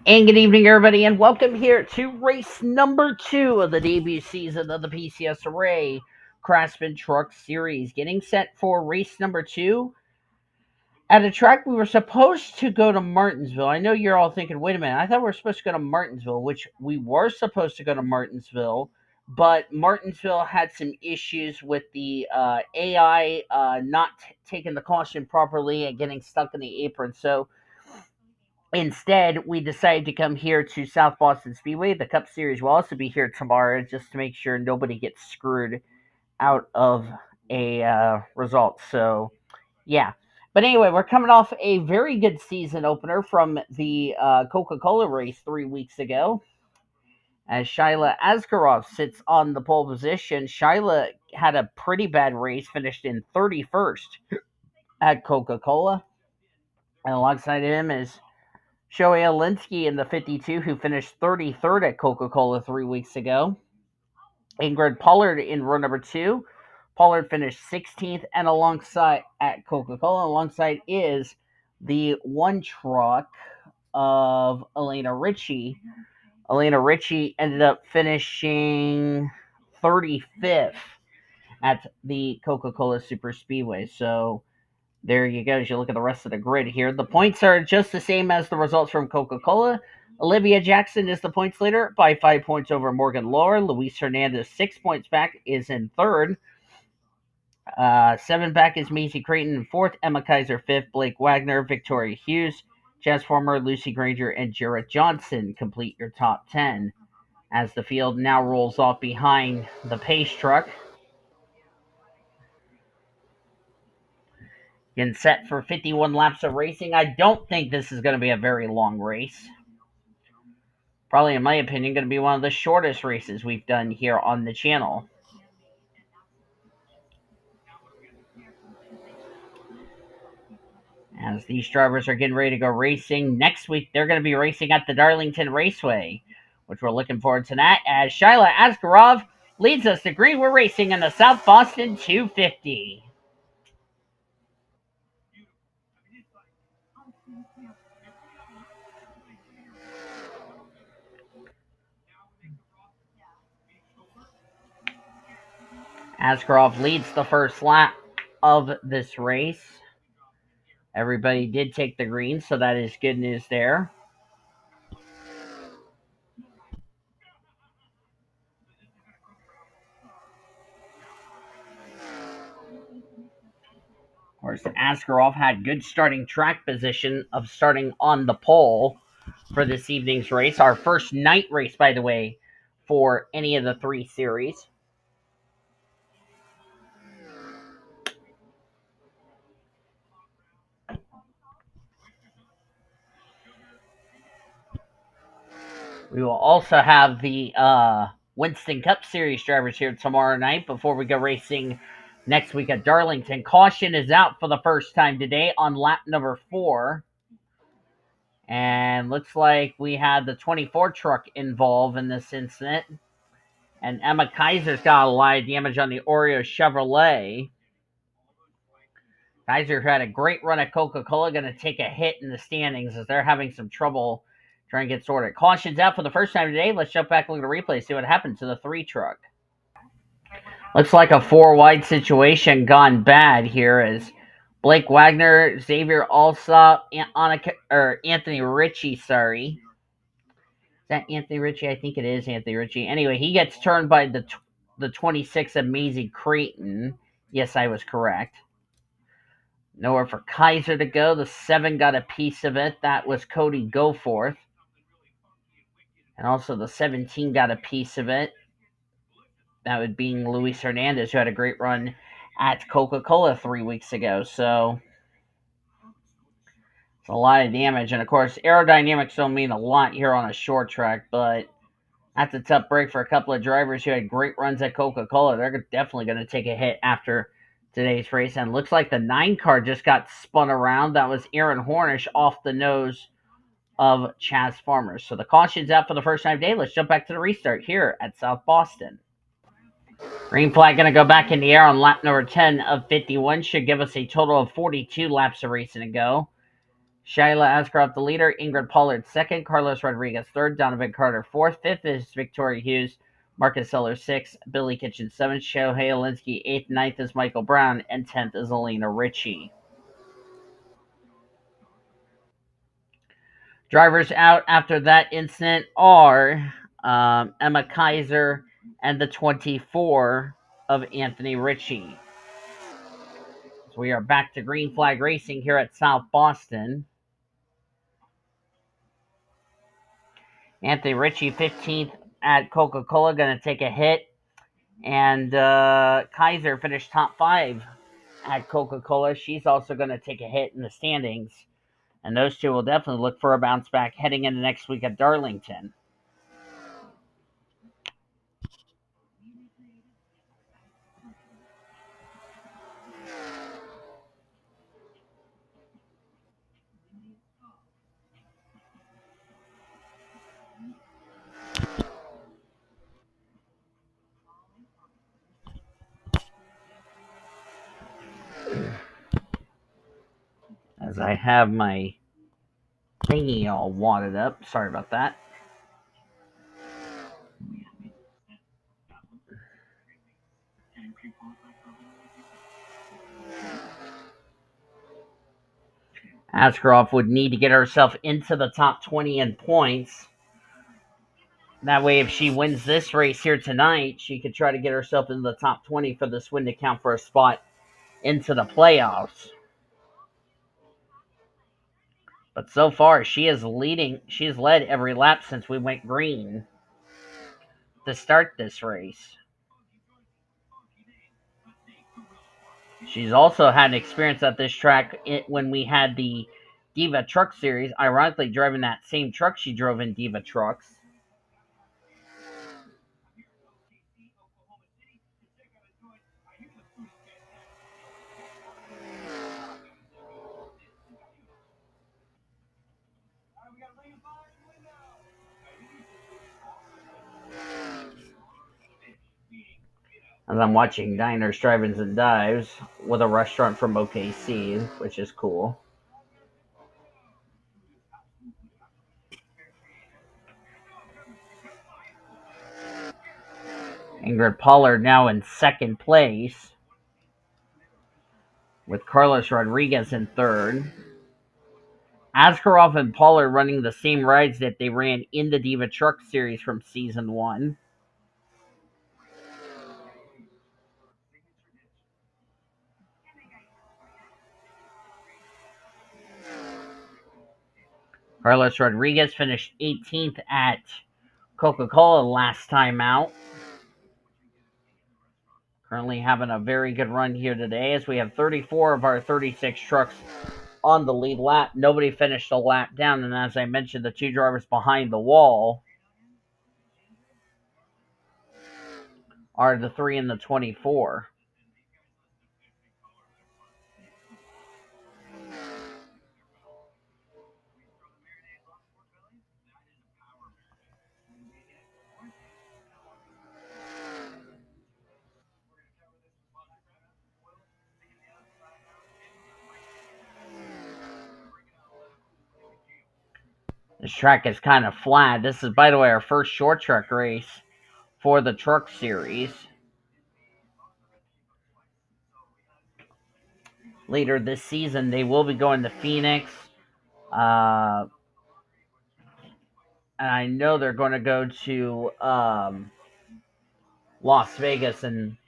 And good evening, everybody, and welcome here to race number 2 of the debut season of the PCSRA Craftsman Truck Series. Getting set for race number 2 at a track we were supposed to go to Martinsville. I know you're all thinking, wait a minute, I thought we were supposed to go to Martinsville, which we were supposed to go to Martinsville, but Martinsville had some issues with the AI not taking the caution properly and getting stuck in the apron. So instead, we decided to come here to South Boston Speedway. The Cup Series will also be here tomorrow just to make sure nobody gets screwed out of a result. So, yeah. But anyway, we're coming off a very good season opener from the Coca Cola race 3 weeks ago. As Shyla Askarov sits on the pole position, Shyla had a pretty bad race, finished in 31st at Coca Cola. And alongside him is J Alinsky in the 52, who finished 33rd at Coca Cola 3 weeks ago. Ingrid Pollard in row number 2. Pollard finished 16th, and alongside at Coca Cola, alongside is the one truck of Elena Ritchie. Elena Ritchie ended up finishing 35th at the Coca Cola Super Speedway. So there you go. As you look at the rest of the grid here, the points are just the same as the results from Coca-Cola. Olivia Jackson is the points leader by 5 points over Morgan Lohr. Luis Hernandez, 6 points back, is in third. 7 back is Maisie Creighton in fourth. Emma Keizer, fifth. Blake Wagner, Victoria Hughes, Jazz Former, Lucy Grainger, and Jarrett Johnson complete your top 10. As the field now rolls off behind the pace truck. Getting set for 51 laps of racing. I don't think this is going to be a very long race. Probably, in my opinion, going to be one of the shortest races we've done here on the channel. As these drivers are getting ready to go racing, next week they're going to be racing at the Darlington Raceway, which we're looking forward to that, as Shyla Askarov leads us to green. We're racing in the South Boston 250. Askarov leads the first lap of this race. Everybody did take the green, so that is good news there. Of course, Askarov had good starting track position of starting on the pole for this evening's race. Our first night race, by the way, for any of the 3 series. We will also have the Winston Cup Series drivers here tomorrow night before we go racing next week at Darlington. Caution is out for the first time today on lap number 4. And looks like we had the 24 truck involved in this incident. And Emma Keizer's got a lot of damage on the Oreo Chevrolet. Keizer, who had a great run at Coca-Cola, going to take a hit in the standings as they're having some trouble trying to get sorted. Caution's out for the first time today. Let's jump back and look at the replay, see what happened to the 3 truck. Looks like a 4-wide situation gone bad here as Blake Wagner, Xavier Allsopp, Anthony Ritchie, sorry. Is that Anthony Ritchie? I think it is Anthony Ritchie. Anyway, he gets turned by the 26 Amazing Creighton. Yes, I was correct. Nowhere for Keizer to go. The 7 got a piece of it. That was Cody Goforth. And also the 17 got a piece of it. That would be Luis Hernandez, who had a great run at Coca-Cola 3 weeks ago. So it's a lot of damage. And of course, aerodynamics don't mean a lot here on a short track, but that's a tough break for a couple of drivers who had great runs at Coca-Cola. They're definitely going to take a hit after today's race. And looks like the 9 car just got spun around. That was Aaron Hornish off the nose of Chaz Farmer. So the caution's out for the first time today. Let's jump back to the restart here at South Boston. Green flag going to go back in the air on lap number 10 of 51. Should give us a total of 42 laps of racing to go. Shyla Askraov, the leader. Ingrid Pollard, second. Carlos Rodriguez, third. Donovan Carter, fourth. Fifth is Victoria Hughes. Marcus Seller, sixth. Billy Kitchen, seventh. Shohei Alinsky, eighth. Ninth is Michael Brown. And 10th is Elena Ritchie. Drivers out after that incident are Emma Keizer and the 24 of Anthony Ritchie. So we are back to green flag racing here at South Boston. Anthony Ritchie, 15th at Coca-Cola, going to take a hit. And Keizer finished top 5 at Coca-Cola. She's also going to take a hit in the standings. And those two will definitely look for a bounce back heading into next week at Darlington. As I have my thingy all wadded up. Sorry about that. Askarov would need to get herself into the top 20 in points. That way, if she wins this race here tonight, she could try to get herself into the top 20 for this win to count for a spot into the playoffs. But so far, she is leading. She's led every lap since we went green to start this race. She's also had an experience at this track when we had the Diva Truck Series, ironically driving that same truck she drove in Diva Trucks. As I'm watching Diners, Drive-Ins, and Dives with a restaurant from OKC, which is cool. Ingrid Pollard now in second place, with Carlos Rodriguez in third. Askarov and Pollard running the same rides that they ran in the Diva Truck Series from Season 1. Carlos Rodriguez finished 18th at Coca-Cola last time out. Currently having a very good run here today as we have 34 of our 36 trucks on the lead lap. Nobody finished a lap down, and as I mentioned, the two drivers behind the wall are the 3 and the 24. This track is kind of flat. This is, by the way, our first short track race for the truck series. Later this season, they will be going to Phoenix. And I know they're going to go to Las Vegas, and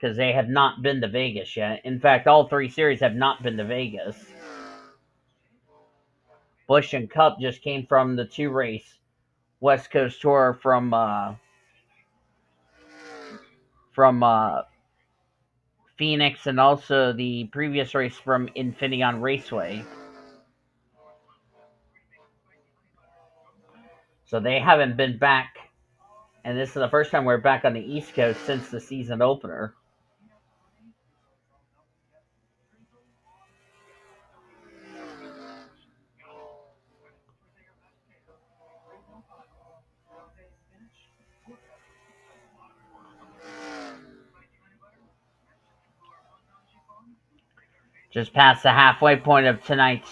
because they have not been to Vegas yet. In fact, all 3 series have not been to Vegas. Busch and Cup just came from the 2-race West Coast tour from Phoenix, and also the previous race from Infineon Raceway. So they haven't been back, and this is the first time we're back on the East Coast since the season opener. Just past the halfway point of tonight's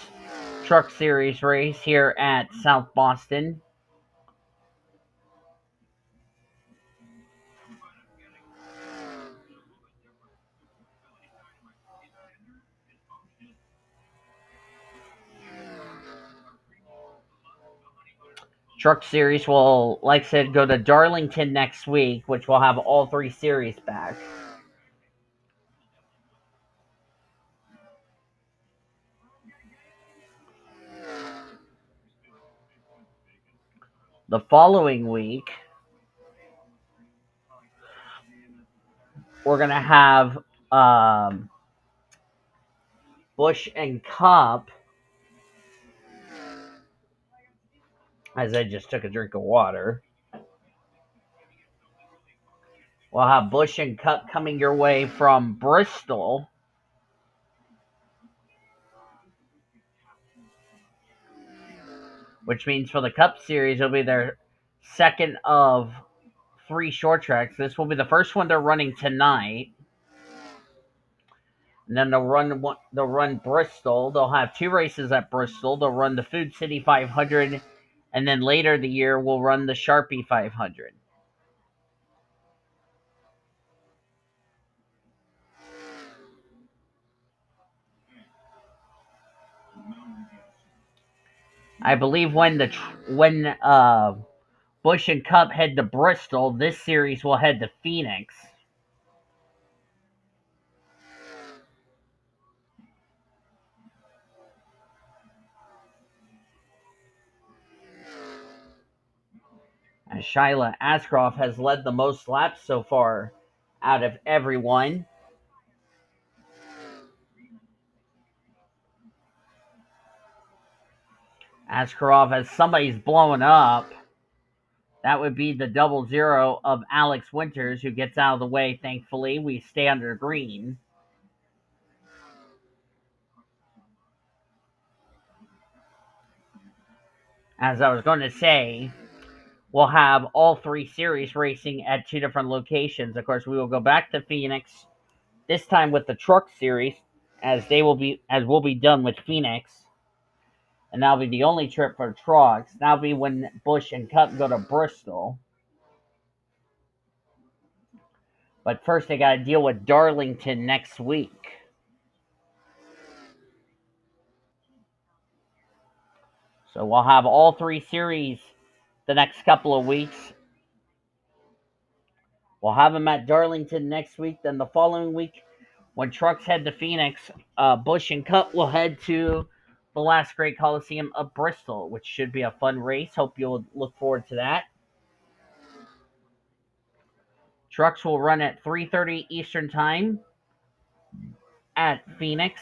Truck Series race here at South Boston. Truck Series will, like I said, go to Darlington next week, which will have all 3 series back. The following week, we're going to have Busch and Cup, as I just took a drink of water. We'll have Busch and Cup coming your way from Bristol. Which means for the Cup Series, it'll be their second of 3 short tracks. This will be the first one they're running tonight. And then they'll run Bristol. They'll have 2 races at Bristol. They'll run the Food City 500, and then later in the year we'll run the Sharpie 500. I believe when Busch and Cup head to Bristol, this series will head to Phoenix. As S Askraov has led the most laps so far out of everyone. Askarov, as somebody's blowing up, that would be the 00 of Alex Winters, who gets out of the way, thankfully. We stay under green. As I was going to say, we'll have all 3 series racing at 2 different locations. Of course, we will go back to Phoenix, this time with the Truck Series, as we'll be done with Phoenix. And that'll be the only trip for trucks. That'll be when Busch and Cup go to Bristol. But first, they got to deal with Darlington next week. So we'll have all 3 series the next couple of weeks. We'll have them at Darlington next week. Then the following week, when trucks head to Phoenix, Busch and Cup will head to the last great Coliseum of Bristol, which should be a fun race. Hope you'll look forward to that. Trucks will run at 3:30 Eastern Time at Phoenix.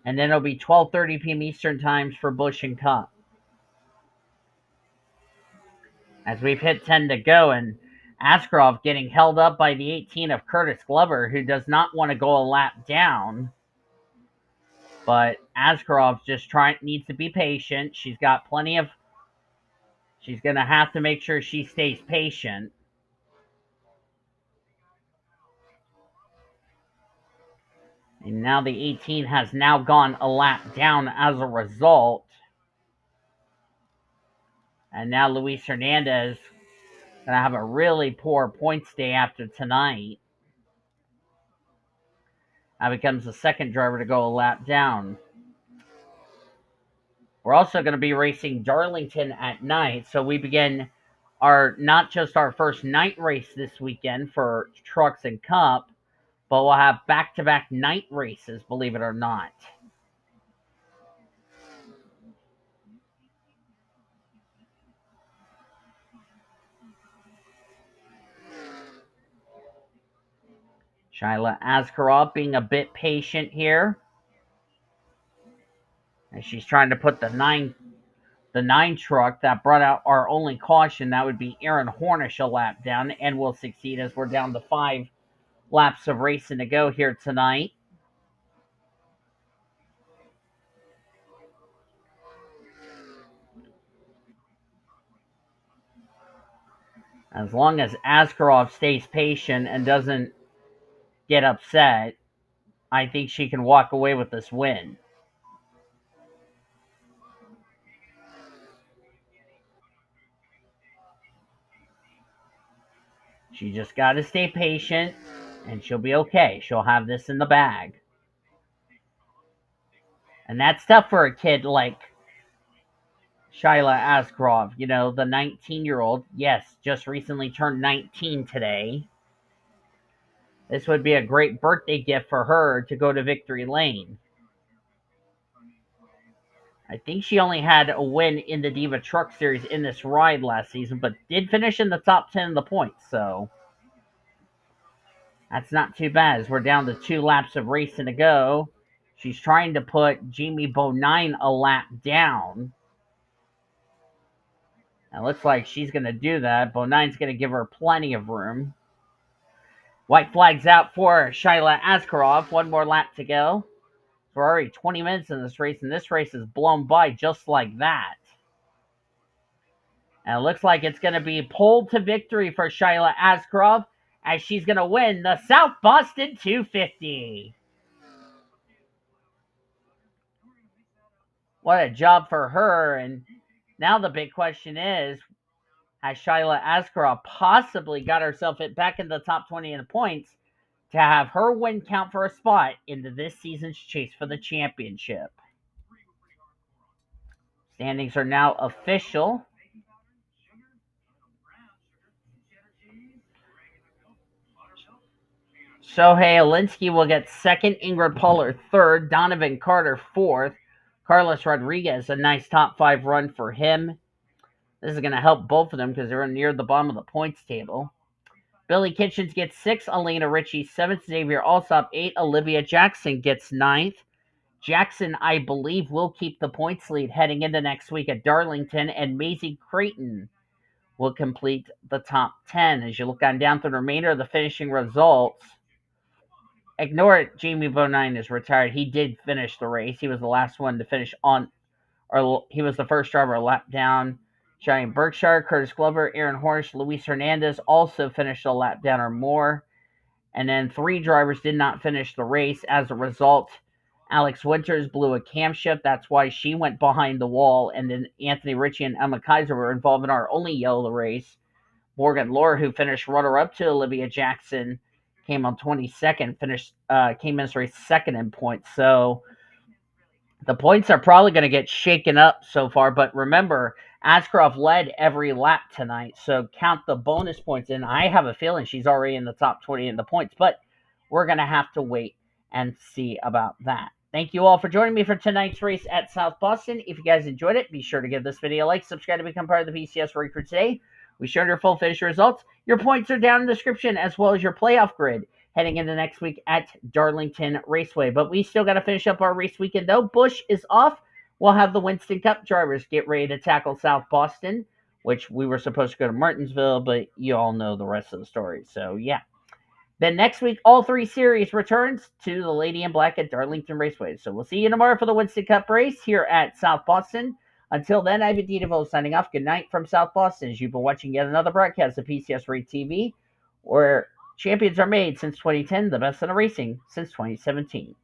And then it'll be 12:30 p.m. Eastern Times for Busch and Cup. As we've hit 10 to go, and Askarov getting held up by the 18 of Curtis Glover, who does not want to go a lap down. But Askarov just needs to be patient. She's got plenty of. She's going to have to make sure she stays patient. And now the 18 has now gone a lap down as a result. And now Luis Hernandez going to have a really poor points day after tonight. Now becomes the second driver to go a lap down. We're also going to be racing Darlington at night, so we begin not just our first night race this weekend for Trucks and Cup, but we'll have back-to-back night races, believe it or not. Shyla Askarov being a bit patient here, as she's trying to put the 9 truck that brought out our only caution. That would be Aaron Hornish a lap down, and will succeed as we're down to 5 laps of racing to go here tonight. As long as Askarov stays patient and doesn't get upset, I think she can walk away with this win. She just got to stay patient, and she'll be okay. She'll have this in the bag. And that's tough for a kid like Shyla Askraov, the 19-year-old. Yes, just recently turned 19 today. This would be a great birthday gift for her to go to Victory Lane. I think she only had a win in the Diva Truck Series in this ride last season, but did finish in the top 10 of the points, so that's not too bad as we're down to 2 laps of racing to go. She's trying to put Jamie Bonine a lap down. It looks like she's going to do that. Bonine's going to give her plenty of room. White flag's out for Shyla Askarov. 1 more lap to go. We're already 20 minutes in this race, and this race is blown by just like that. And it looks like it's going to be pulled to victory for Shyla Askarov as she's going to win the South Boston 250. What a job for her. And now the big question is, has Shyla Askarov possibly got herself back in the top 20 in the points to have her win count for a spot into this season's chase for the championship? Standings are now official. Shohei Alinsky will get second, Ingrid Pollard third, Donovan Carter fourth, Carlos Rodriguez, a nice top 5 run for him. This is going to help both of them because they're near the bottom of the points table. Billy Kitchens gets 6th, Elena Ritchie 7th, Xavier Allsopp 8th, Olivia Jackson gets 9th. Jackson, I believe, will keep the points lead heading into next week at Darlington, and Maisie Creighton will complete the top 10. As you look on down through the remainder of the finishing results, ignore it, Jamie Bonine is retired. He did finish the race. He was the last one to finish or he was the first driver a lap down. Cheyenne Berkshire, Curtis Glover, Aaron Horsch, Luis Hernandez also finished a lap down or more. And then 3 drivers did not finish the race. As a result, Alex Winters blew a camshaft. That's why she went behind the wall. And then Anthony Ritchie and Emma Keizer were involved in our only yellow race. Morgan Lohr, who finished runner-up to Olivia Jackson, came on 22nd, came in this race second in points. So the points are probably going to get shaken up so far. But remember, Askarov led every lap tonight, so count the bonus points in. I have a feeling she's already in the top 20 in the points, but we're going to have to wait and see about that. Thank you all for joining me for tonight's race at South Boston. If you guys enjoyed it, be sure to give this video a like, subscribe to become part of the PCSRA crew today. We showed your full finish results. Your points are down in the description, as well as your playoff grid heading into next week at Darlington Raceway. But we still got to finish up our race weekend, though. Busch is off. We'll have the Winston Cup drivers get ready to tackle South Boston, which we were supposed to go to Martinsville, but you all know the rest of the story. So, yeah. Then next week, all 3 series returns to the Lady in Black at Darlington Raceway. So we'll see you tomorrow for the Winston Cup race here at South Boston. Until then, I've been DeVoe signing off. Good night from South Boston, as you've been watching yet another broadcast of PCSRA TV, where champions are made since 2010, the best in the racing since 2017.